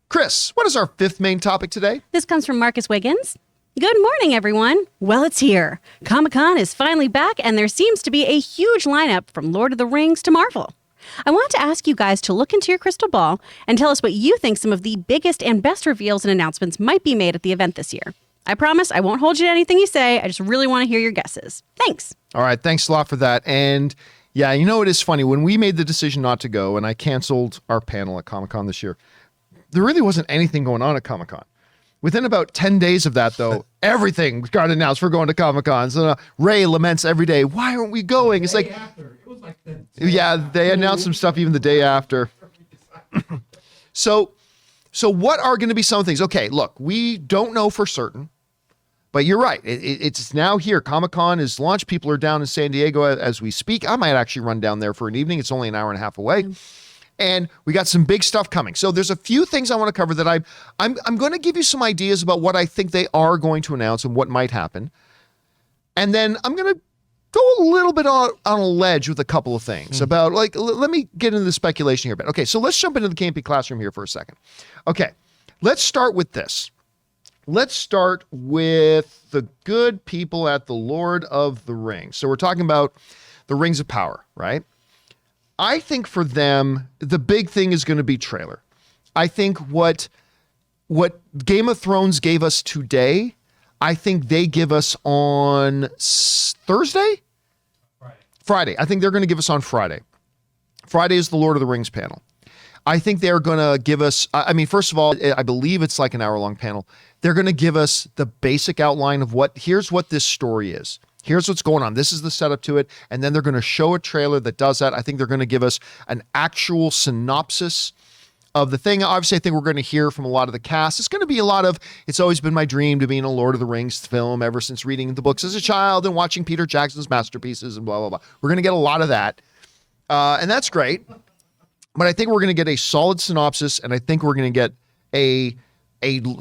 Chris, what is our fifth main topic today? This comes from Marcus Wiggins. Good morning, everyone. Well, it's here. Comic-Con is finally back, and there seems to be a huge lineup from Lord of the Rings to Marvel. I want to ask you guys to look into your crystal ball and tell us what you think some of the biggest and best reveals and announcements might be made at the event this year. I promise I won't hold you to anything you say. I just really want to hear your guesses. Thanks. All right. Thanks a lot for that. And yeah, you know, it is funny. When we made the decision not to go and I canceled our panel at Comic-Con this year, there really wasn't anything going on at Comic-Con. Within about 10 days of that, though, everything got announced. We're going to Comic-Con. So Ray laments every day, why aren't we going? It's like, yeah, they announced some stuff even the day after. So what are going to be some things? Okay, look, we don't know for certain, but you're right. It's now here. Comic-Con is launched. People are down in San Diego as we speak. I might actually run down there for an evening. It's only an hour and a half away. And we got some big stuff coming. So there's a few things I want to cover that I'm going to give you some ideas about what I think they are going to announce and what might happen. And then I'm going to go a little bit on a ledge with a couple of things about, like, let me get into the speculation here a bit. Okay, so let's jump into the Campea classroom here for a second. Okay, let's start with this. Let's start with the good people at the Lord of the Rings. So we're talking about the Rings of Power, right? I think for them, the big thing is going to be trailer. I think what Game of Thrones gave us today, I think they give us on Thursday? Friday. I think they're going to give us on Friday. Friday is the Lord of the Rings panel. I think they're going to give us, I mean, first of all, I believe it's like an hour-long panel. They're going to give us the basic outline of here's what this story is. Here's what's going on. This is the setup to it. And then they're going to show a trailer that does that. I think they're going to give us an actual synopsis of the thing. Obviously, I think we're going to hear from a lot of the cast. It's going to be a lot of, it's always been my dream to be in a Lord of the Rings film ever since reading the books as a child and watching Peter Jackson's masterpieces and blah, blah, blah. We're going to get a lot of that. And that's great. But I think we're going to get a solid synopsis, and I think we're going to get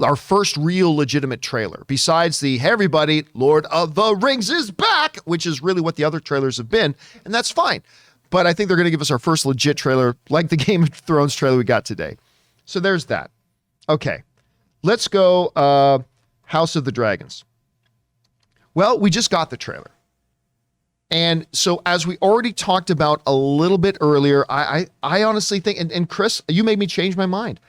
our first real legitimate trailer. Besides the, hey, everybody, Lord of the Rings is back, which is really what the other trailers have been, and that's fine. But I think they're going to give us our first legit trailer, like the Game of Thrones trailer we got today. So there's that. Okay, let's go House of the Dragons. Well, we just got the trailer. And so as we already talked about a little bit earlier, I honestly think, and Chris, you made me change my mind.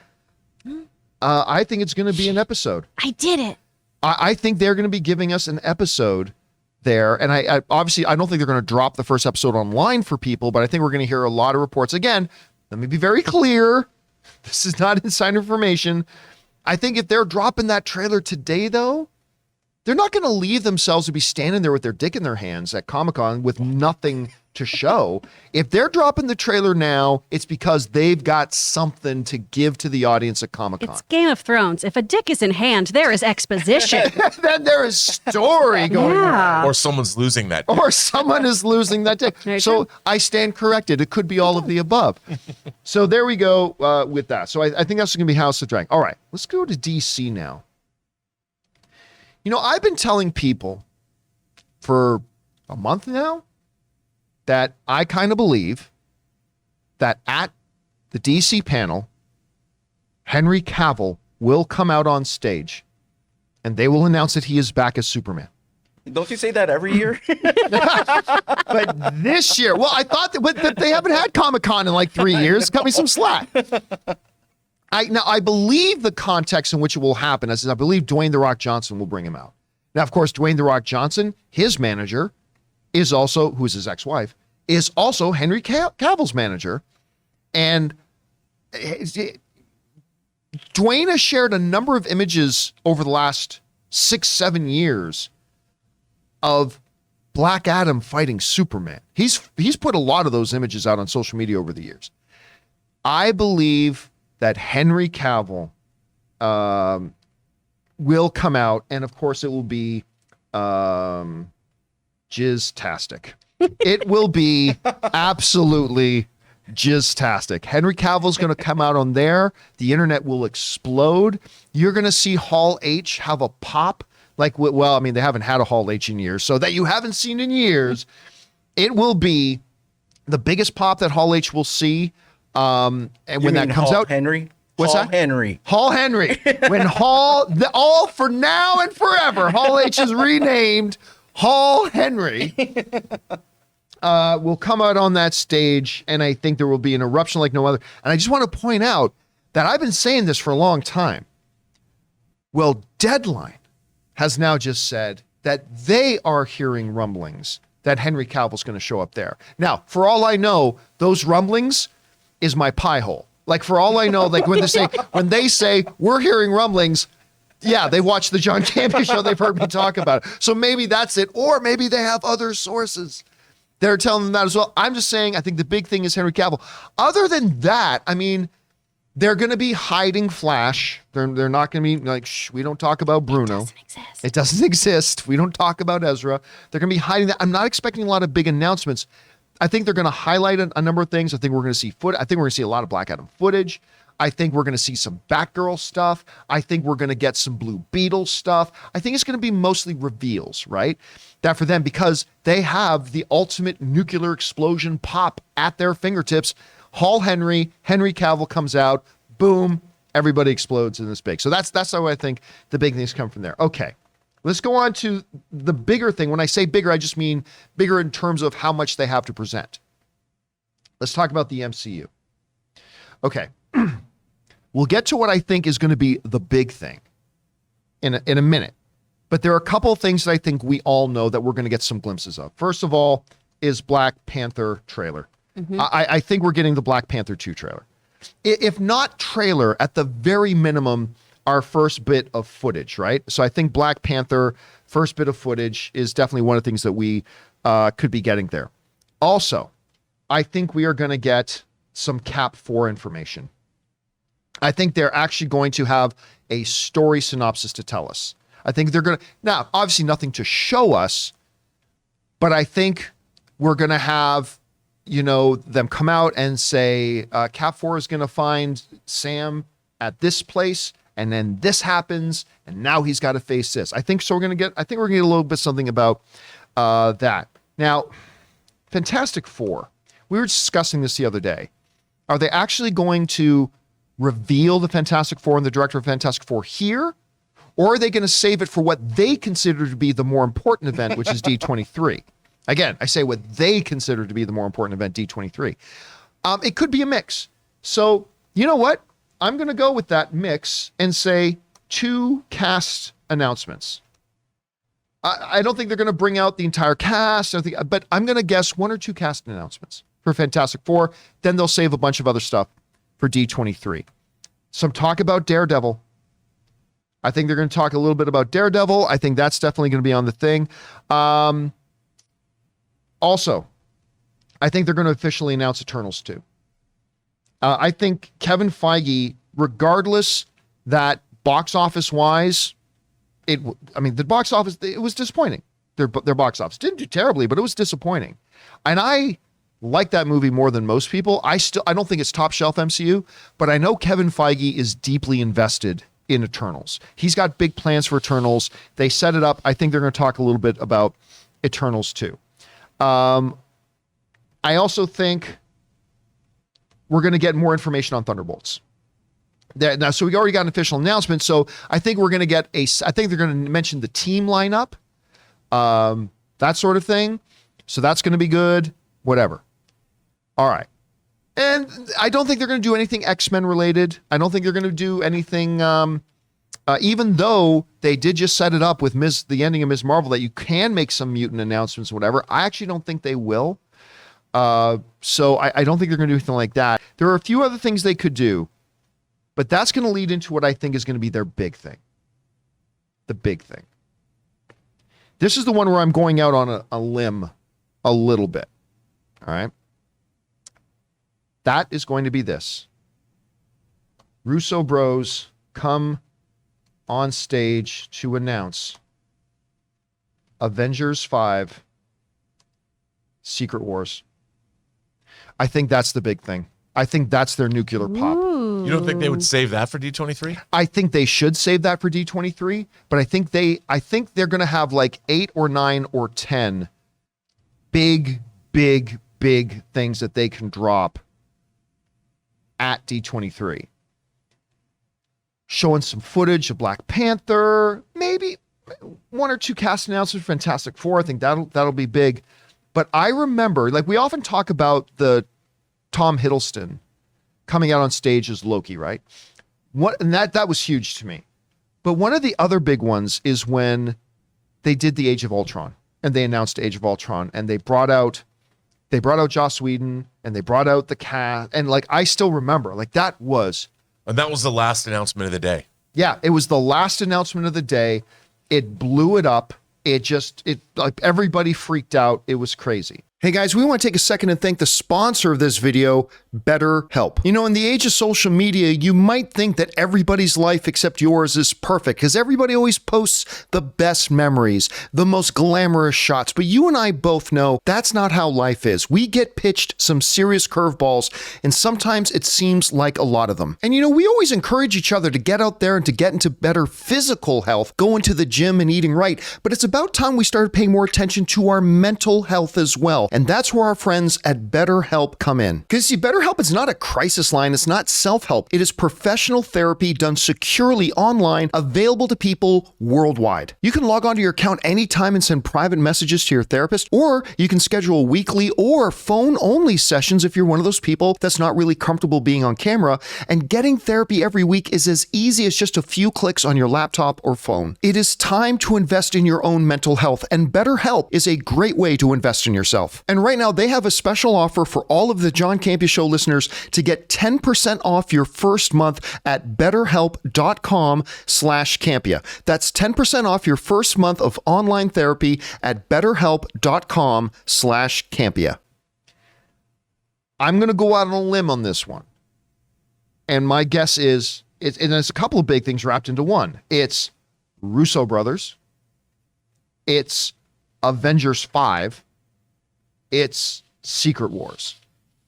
I think it's going to be an episode. I did it. I think they're going to be giving us an episode there. And I obviously, I don't think they're going to drop the first episode online for people, but I think we're going to hear a lot of reports. Again, let me be very clear. This is not insider information. I think if they're dropping that trailer today, though, they're not going to leave themselves to be standing there with their dick in their hands at Comic-Con with nothing to show. If they're dropping the trailer now, it's because they've got something to give to the audience at Comic-Con. It's Game of Thrones. If a dick is in hand, there is exposition. Then there is story going on. Or someone's losing that dick. Or someone is losing that dick. Very So true. I stand corrected. It could be all of the above. So there we go with that. So I think that's going to be House of Dragon. All right, let's go to DC now. You know, I've been telling people for a month now that I kind of believe that at the DC panel, Henry Cavill will come out on stage and they will announce that he is back as Superman. Don't you say that every year? But this year, well, I thought that they haven't had Comic-Con in like 3 years. Cut me some slack. I believe the context in which it will happen is I believe Dwayne The Rock Johnson will bring him out. Now, of course, Dwayne The Rock Johnson, his manager, is also, who is his ex-wife, is also Henry Cavill's manager. And Dwayne has shared a number of images over the last 6-7 years of Black Adam fighting Superman. He's put a lot of those images out on social media over the years. I believe that Henry Cavill will come out, and of course it will be jizz-tastic. It will be absolutely jizz-tastic. Henry Cavill's going to come out on there. The internet will explode. You're going to see Hall H have a pop. Like, well, I mean, they haven't had a Hall H in years, so that you haven't seen in years. It will be the biggest pop that Hall H will see. And when that comes Hall out, Henry? What's Paul that? Henry. Hall Henry. When all for now and forever, Hall H is renamed Hall Henry. Will come out on that stage, and I think there will be an eruption like no other. And I just want to point out that I've been saying this for a long time. Well, Deadline has now just said that they are hearing rumblings that Henry Cavill's going to show up there. Now, for all I know, those rumblings is my pie hole. Like, for all I know, like when they say we're hearing rumblings, yeah, they watched the John Campea Show. They've heard me talk about it. So maybe that's it. Or maybe they have other sources. They're telling them that as well. I'm just saying, I think the big thing is Henry Cavill. Other than that, I mean, they're going to be hiding Flash. They're not going to be like, shh, we don't talk about Bruno. It doesn't exist. We don't talk about Ezra. They're going to be hiding that. I'm not expecting a lot of big announcements. I think they're going to highlight a number of things. I think we're going to see I think we're going to see a lot of Black Adam footage. I think we're going to see some Batgirl stuff. I think we're going to get some Blue Beetle stuff. I think it's going to be mostly reveals, right? That for them, because they have the ultimate nuclear explosion pop at their fingertips. Hall Henry Cavill comes out, boom, everybody explodes in this big. So that's how I think the big things come from there. Okay, let's go on to the bigger thing. When I say bigger, I just mean bigger in terms of how much they have to present. Let's talk about the MCU. Okay, we'll get to what I think is going to be the big thing in a minute. But there are a couple of things that I think we all know that we're going to get some glimpses of. First of all is Black Panther trailer. Mm-hmm. I think we're getting the Black Panther 2 trailer. If not trailer, at the very minimum, our first bit of footage, right? So I think Black Panther, first bit of footage, is definitely one of the things that we could be getting there. Also, I think we are going to get some Cap 4 information. I think they're actually going to have a story synopsis to tell us. I think they're going to, now, obviously nothing to show us, but I think we're going to have, them come out and say, Cap 4 is going to find Sam at this place, and then this happens, and now he's got to face this. I think so. We're going to get a little bit something about that. Now, Fantastic Four, we were discussing this the other day. Are they actually going to reveal the Fantastic Four and the director of Fantastic Four here? Or are they going to save it for what they consider to be the more important event, which is D23? Again, I say what they consider to be the more important event, D23. It could be a mix. So, you know what? I'm going to go with that mix and say 2 cast announcements. I don't think they're going to bring out the entire cast, but I'm going to guess 1 or 2 cast announcements for Fantastic Four. Then they'll save a bunch of other stuff for D23. Some talk about Daredevil. I think they're going to talk a little bit about Daredevil. I think that's definitely going to be on the thing. Also, I think they're going to officially announce Eternals 2. I think Kevin Feige, regardless that box office wise, the box office, it was disappointing. Their box office didn't do terribly, but it was disappointing. And I like that movie more than most people. I don't think it's top shelf MCU, but I know Kevin Feige is deeply invested in Eternals. He's got big plans for Eternals. They set it up. I think they're going to talk a little bit about Eternals too. I also think we're going to get more information on Thunderbolts. Now, so we already got an official announcement. So I think we're going to get I think they're going to mention the team lineup, that sort of thing. So that's going to be good. Whatever. All right. And I don't think they're going to do anything X-Men related. I don't think they're going to do anything, even though they did just set it up with the ending of Ms. Marvel that you can make some mutant announcements, whatever. I actually don't think they will. So I don't think they're going to do anything like that. There are a few other things they could do, but that's going to lead into what I think is going to be their big thing. The big thing. This is the one where I'm going out on a limb a little bit. All right. That is going to be this. Russo Bros come on stage to announce Avengers 5 Secret Wars. I think that's the big thing. I think that's their nuclear pop. Ooh. You don't think they would save that for D23? I think they should save that for D23, but I think they're going to have like 8 or 9 or 10 big things that they can drop at D23. showing some footage of Black Panther, maybe one or two cast announcements, Fantastic Four. I think that'll be big. But I remember, like, we often talk about the Tom Hiddleston coming out on stage as Loki, right? And that was huge to me. But one of the other big ones is when they did the Age of Ultron, and they announced Age of Ultron, and they brought out Joss Whedon, and they brought out the cast, and like I still remember, like that was the last announcement of the day. Yeah, it was the last announcement of the day. It blew it up. It like everybody freaked out. It was crazy. Hey guys, we want to take a second and thank the sponsor of this video, BetterHelp. You know, in the age of social media, you might think that everybody's life except yours is perfect because everybody always posts the best memories, the most glamorous shots. But you and I both know that's not how life is. We get pitched some serious curveballs, and sometimes it seems like a lot of them. And you know, we always encourage each other to get out there and to get into better physical health, going to the gym and eating right. But it's about time we started paying more attention to our mental health as well. And that's where our friends at BetterHelp come in. Because see, BetterHelp is not a crisis line. It's not self-help. It is professional therapy done securely online, available to people worldwide. You can log onto your account anytime and send private messages to your therapist, or you can schedule weekly or phone-only sessions if you're one of those people that's not really comfortable being on camera. And getting therapy every week is as easy as just a few clicks on your laptop or phone. It is time to invest in your own mental health, and BetterHelp is a great way to invest in yourself. And right now, they have a special offer for all of the John Campea Show listeners to get 10% off your first month at betterhelp.com/Campea. That's 10% off your first month of online therapy at betterhelp.com/Campea. I'm going to go out on a limb on this one. And my guess is, and there's a couple of big things wrapped into one. It's Russo brothers. It's Avengers 5. It's Secret Wars.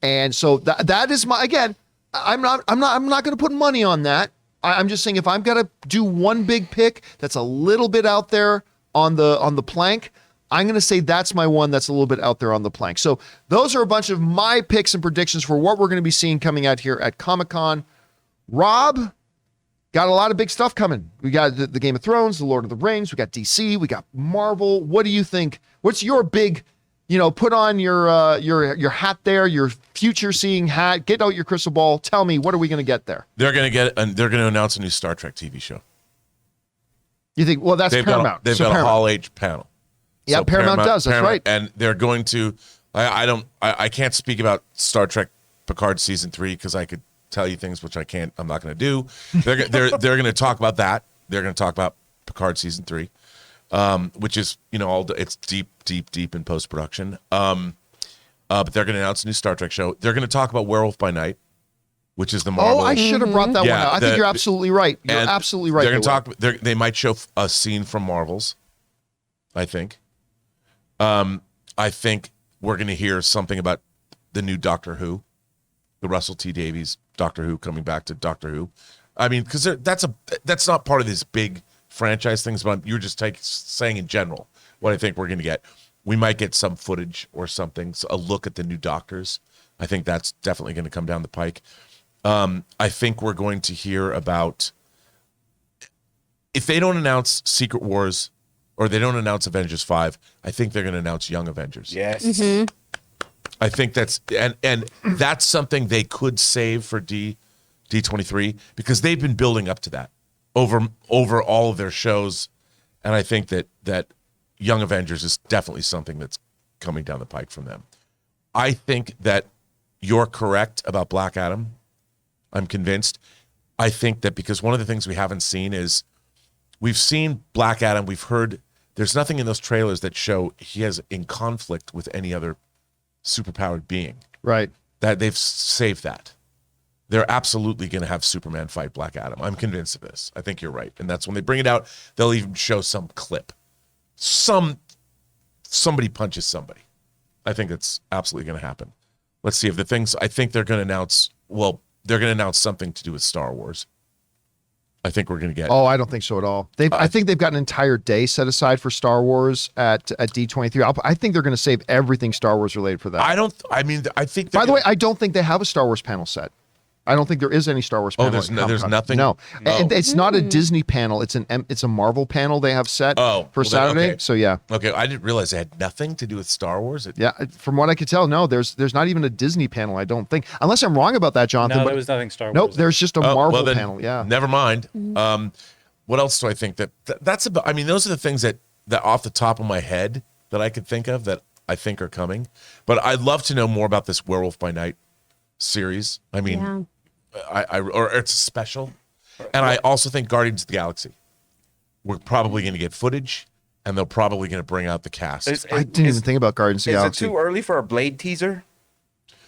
And so that is my, again, I'm not going to put money on that. I'm just saying if I'm going to do one big pick that's a little bit out there on the plank, I'm going to say that's my one that's a little bit out there on the plank. So those are a bunch of my picks and predictions for what we're going to be seeing coming out here at Comic-Con. Rob, got a lot of big stuff coming. We got the Game of Thrones, the Lord of the Rings, we got DC, we got Marvel. What do you think? What's your big, put on your hat there, your future seeing hat, get out your crystal ball. Tell me, what are we going to get there? They're going to announce a new Star Trek TV show. You think, well, that's Paramount. They've got a Hall H panel. Yeah, so Paramount does. That's right. And they're going to, I can't speak about Star Trek Picard season 3 because I could tell you things which I'm not going to do. They're going to talk about that. They're going to talk about Picard season 3. Which is, it's deep in post-production. But they're going to announce a new Star Trek show. They're going to talk about Werewolf by Night, which is the Marvel. Oh, I should have brought that one out. I think you're absolutely right. You're absolutely right. They're going to talk. They might show a scene from Marvels, I think. I think we're going to hear something about the new Doctor Who, the Russell T Davies Doctor Who coming back to Doctor Who. I mean, because that's not part of this big franchise things, but you're just saying in general what I think we're going to get. We might get some footage or something, so a look at the new Doctors. I think that's definitely going to come down the pike. I think we're going to hear about, if they don't announce Secret Wars or they don't announce Avengers 5, I think they're going to announce Young Avengers. Yes. Mm-hmm. I think that's and that's something they could save for D23 because they've been building up to that over all of their shows, and I think that Young Avengers is definitely something that's coming down the pike from them. I think that you're correct about Black Adam. I'm convinced. I think that because one of the things we haven't seen is we've seen Black Adam, we've heard there's nothing in those trailers that show he has in conflict with any other superpowered being. Right. That they've saved that. They're absolutely going to have Superman fight Black Adam. I'm convinced of this. I think you're right. And that's when they bring it out, they'll even show some clip. Somebody punches somebody. I think that's absolutely going to happen. Let's see if the things I think they're going to announce, they're going to announce something to do with Star Wars. I think we're going to get. Oh, I don't think so at all. I think they've got an entire day set aside for Star Wars at D23. I think they're going to save everything Star Wars related for that. I think. By the way, I don't think they have a Star Wars panel set. I don't think there is any Star Wars panel. there's at there's Comic-Con. nothing? No. Oh. And it's not a Disney panel. It's a Marvel panel they have set for Saturday. okay. So yeah. Okay, I didn't realize it had nothing to do with Star Wars. Yeah, from what I could tell, no, there's not even a Disney panel, I don't think. Unless I'm wrong about that, Jonathan. No, but there was nothing Star Wars. nope, there's just a Marvel well, then, panel. Yeah. Never mind. What else do I think that's about? I mean, those are the things that off the top of my head that I could think of that I think are coming. But I'd love to know more about this Werewolf by Night series. I mean, or it's a special. And I also think Guardians of the Galaxy. We're probably going to get footage, and they're probably going to bring out the cast. I didn't even think about Guardians of the Is it Galaxy. too early for a Blade teaser?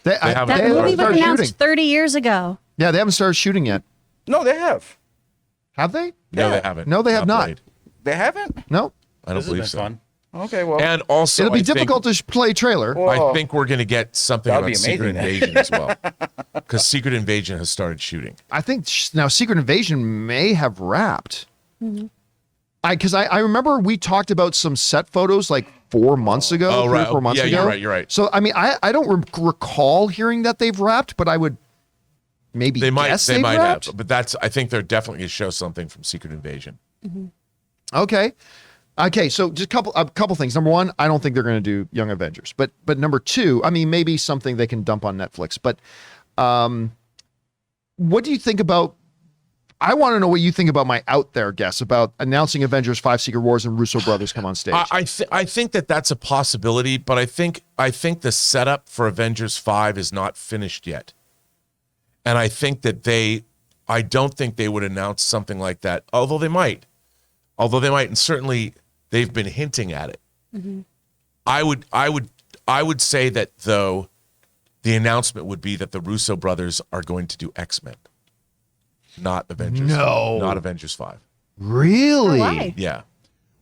haven't- That They movie was started announced shooting. 30 years ago. Yeah, they haven't started shooting yet. No, they have. Have they? No, Yeah. they haven't. No, they have not. Blade. They haven't? No. I don't This has believe been so. fun. Okay, well. And also, It'll be I think- difficult to play trailer. Well, I think we're going to get something That'd about be Secret amazing, then. Invasion as well, because Secret Invasion has started shooting. I think now Secret Invasion may have wrapped. Because I remember we talked about some set photos like 4 months ago, Oh, 3 right. or 4 months Yeah, ago. you're right. So, I mean, I don't recall hearing that they've wrapped, but I would maybe They might, guess they they've might wrapped. have, but I think they're definitely going to show something from Secret Invasion. Okay. Okay, so just a couple things. Number one, I don't think they're going to do Young Avengers. But number two, I mean, maybe something they can dump on Netflix. But what do you think about? I want to know what you think about my out there guess about announcing Avengers 5 Secret Wars and Russo brothers come on stage. I think that's a possibility, but I think the setup for Avengers 5 is not finished yet, and I think that I don't think they would announce something like that. Although they might, and certainly they've been hinting at it. I would say that though, the announcement would be that the Russo brothers are going to do X-Men. Not Avengers. No. Not Avengers 5. Really? Why? Yeah.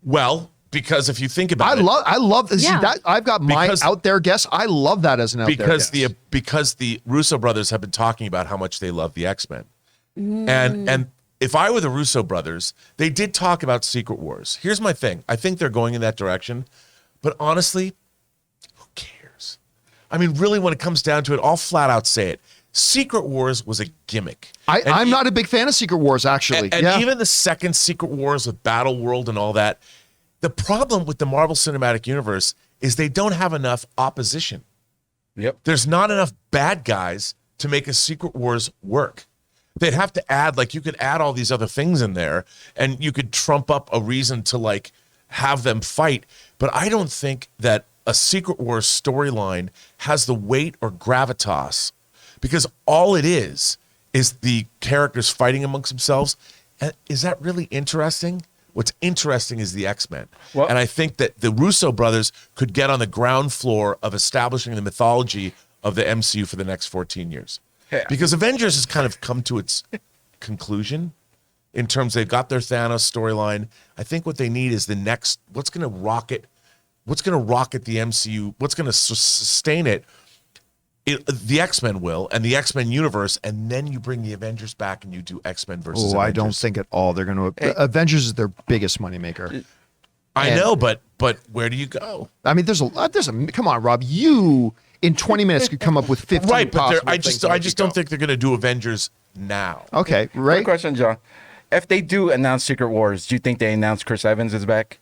Well, because if you think about it. I love see, Yeah. that. I've got my Because- out there guess. I love that as an out there guess. Because the Russo brothers have been talking about how much they love the X-Men. And if I were the Russo brothers, they did talk about Secret Wars. Here's my thing. I think they're going in that direction. But honestly, who cares? I mean, really, when it comes down to it, I'll flat out say it. Secret Wars was a gimmick. I'm not a big fan of Secret Wars, actually. And yeah. even the second Secret Wars with Battle World and all that, the problem with the Marvel Cinematic Universe is they don't have enough opposition. Yep. There's not enough bad guys to make a Secret Wars work. They'd have to add, like, you could add all these other things in there and you could trump up a reason to, like, have them fight. But I don't think that a Secret Wars storyline has the weight or gravitas, because all it is the characters fighting amongst themselves. And is that really interesting? What's interesting is the X-Men. Well- And I think that the Russo brothers could get on the ground floor of establishing the mythology of the MCU for the next 14 years. Yeah. Because Avengers has kind of come to its conclusion in terms they've got their Thanos storyline. I think what they need is the next, what's going to rocket the MCU, what's going to sustain it. The X-Men will, and the X-Men universe, and then you bring the Avengers back and you do X-Men versus Oh, I Avengers. don't think at all they're going to. Avengers is their biggest moneymaker. I know, but where do you go? I mean, there's a. Come on, Rob. You in 20 minutes could come up with 15 Right, but possible I things just that could don't go. think they're going to do Avengers now. Okay, Quick right. question, John. If they do announce Secret Wars, do you think they announce Chris Evans is back?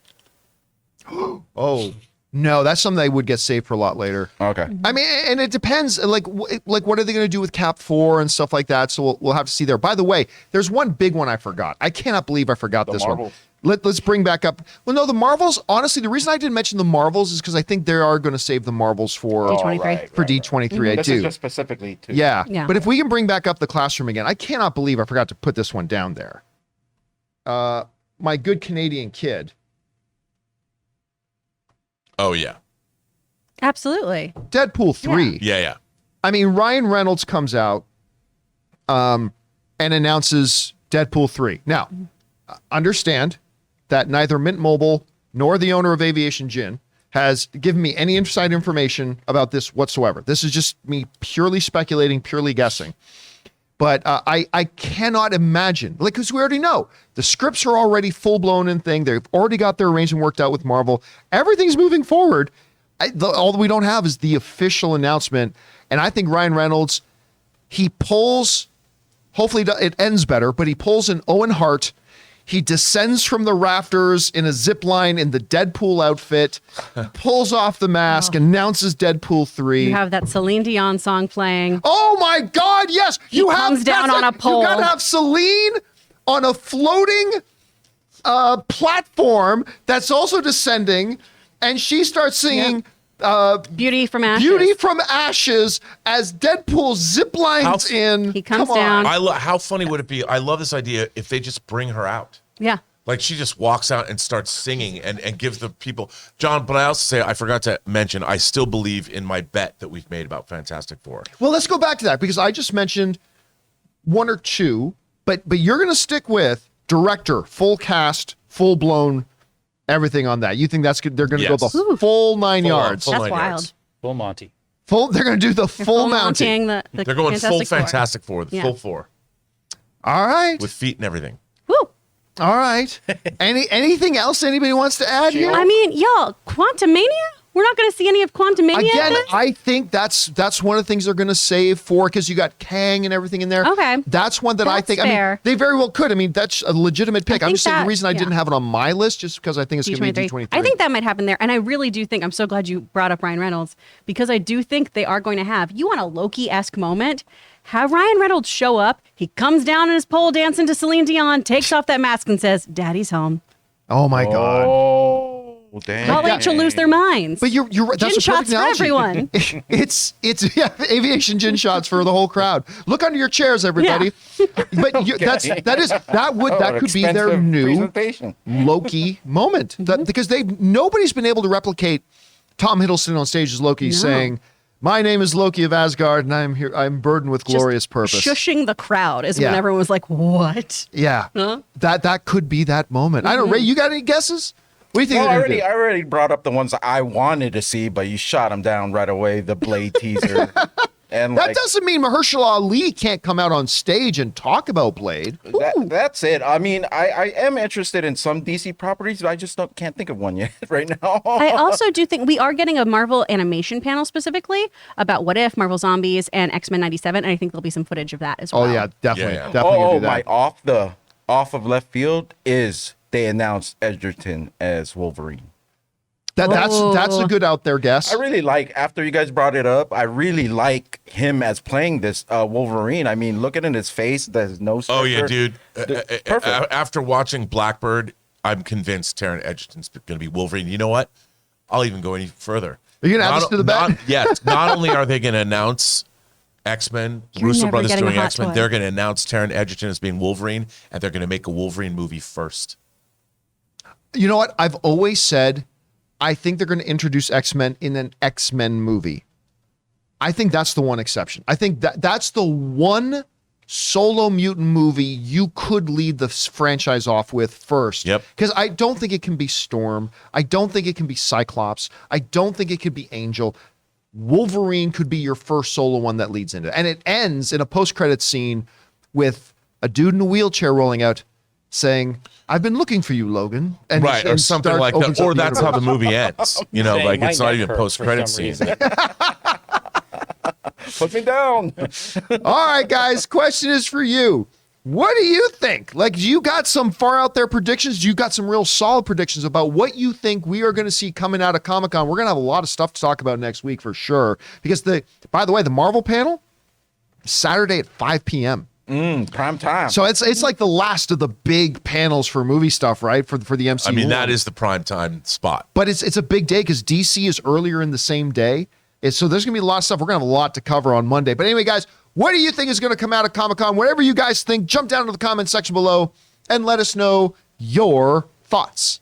Oh no, that's something they would get saved for a lot later. Okay. I mean, and it depends. Like what are they going to do with Cap 4 and stuff like that? So we'll have to see there. By the way, there's one big one I forgot. I cannot believe I forgot this Marvels. one. Let's bring back up. Well, no, the Marvels. Honestly, the reason I didn't mention the Marvels is because I think they are going to save the Marvels for D23. right. for D23. I This do. is just specifically to Yeah. Yeah. But if we can bring back up the classroom again, I cannot believe I forgot to put this one down there. My good Canadian kid, Oh, yeah. Absolutely. Deadpool 3. Yeah. I mean, Ryan Reynolds comes out and announces Deadpool 3. Now, understand that neither Mint Mobile nor the owner of Aviation Gin has given me any inside information about this whatsoever. This is just me purely speculating, purely guessing. But I cannot imagine, like, because we already know the scripts are already full blown in thing. They've already got their arrangement worked out with Marvel. Everything's moving forward. All we don't have is the official announcement. And I think Ryan Reynolds, he pulls Hopefully it ends better, but he pulls an Owen Hart. He descends from the rafters in a zip line in the Deadpool outfit, pulls off the mask, announces Deadpool 3. You have that Celine Dion song playing. Oh my God, yes. He comes down on a pole. You got to have Celine on a floating platform that's also descending, and she starts singing Beauty from Ashes. Beauty from Ashes as Deadpool ziplines in. He comes Come on. down. How funny would it be? I love this idea if they just bring her out. Yeah. Like she just walks out and starts singing and gives the people, John, but I also say, I forgot to mention, I still believe in my bet that we've made about Fantastic Four. Well, let's go back to that because I just mentioned one or two, but you're going to stick with director, full cast, full blown, everything on that. You think that's good? They're going to go the full 9 yards. Full That's 9 wild. yards. Full Monty. They're going to do the full Mountie. Montying the They're going full Four. Fantastic Four, Yeah. full 4 All right. with feet and everything. Woo. All right. Anything else anybody wants to add here? I mean, y'all, Quantumania? We're not going to see any of Quantumania? Again, guys? I think that's one of the things they're going to save for because you got Kang and everything in there. Okay. That's one that I That's think. I mean, fair. they very well could. I mean, that's a legitimate pick. I'm think just saying the that- reason I yeah. didn't have it on my list just because I think it's going to be D23. I think that might happen there. And I really do think, I'm so glad you brought up Ryan Reynolds, because I do think they are going to have, you want a Loki-esque moment, have Ryan Reynolds show up, he comes down on his pole dancing to Celine Dion, takes off that mask and says, Daddy's home. Oh my God. Oh, damn. Can't wait to lose their minds. But you're right. That's Gin a perfect shots for analogy. everyone. It's aviation gin shots for the whole crowd. Look under your chairs, everybody. But that could be their Expensive new presentation. Loki moment because nobody's been able to replicate Tom Hiddleston on stage as Loki saying, "My name is Loki of Asgard, and I'm here. I'm burdened with glorious purpose." Shushing the crowd is when Yeah. everyone was like, what? Yeah, that could be that moment. I don't know, Ray. You got any guesses? What do you think? No, they're I gonna do? already brought up the ones I wanted to see, but you shot them down right away. The Blade teaser, and That doesn't mean Mahershala Ali can't come out on stage and talk about Blade. that's it. I mean, I am interested in some DC properties, but I just can't think of one yet right now. I also do think we are getting a Marvel animation panel specifically about What If, Marvel Zombies, and X-Men 97, and I think there'll be some footage of that as well. Oh yeah, definitely, Yeah. definitely gonna do my that. off of left field is they announced Edgerton as Wolverine. That's a good out there guess. I really like, after you guys brought it up, I really like him as playing this Wolverine. I mean, looking at his face, his nose. Oh, yeah, structure, dude. Perfect. After watching Blackbird, I'm convinced Taron Egerton's going to be Wolverine. You know what? I'll even go any further. Are you gonna add this to the bet? Yes. Not only are they going to announce X-Men, You're Russo never brothers getting a doing hot X-Men, toy. they're going to announce Taron Egerton as being Wolverine, and they're going to make a Wolverine movie first. You know what? I've always said I think they're going to introduce X-Men in an X-Men movie. I think that's the one exception. I think that's the one solo mutant movie you could lead the franchise off with first. Yep. Because I don't think it can be Storm. I don't think it can be Cyclops. I don't think it could be Angel. Wolverine could be your first solo one that leads into it. And it ends in a post-credits scene with a dude in a wheelchair rolling out saying, "I've been looking for you, Logan." And Right, or something like that. Or that's how the movie ends. You know, Saying like my it's not neck even hurts post-credit for some scene. reason. Put me down. All right, guys, question is for you. What do you think? Like, do you got some far out there predictions? Do you got some real solid predictions about what you think we are going to see coming out of Comic-Con? We're going to have a lot of stuff to talk about next week for sure. Because by the way, the Marvel panel, Saturday at 5 p.m. Prime time. So it's like the last of the big panels for movie stuff, right? For the MCU. I mean, that is the prime time spot. But it's a big day because DC is earlier in the same day. So there's going to be a lot of stuff. We're going to have a lot to cover on Monday. But anyway, guys, what do you think is going to come out of Comic-Con? Whatever you guys think, jump down to the comment section below and let us know your thoughts.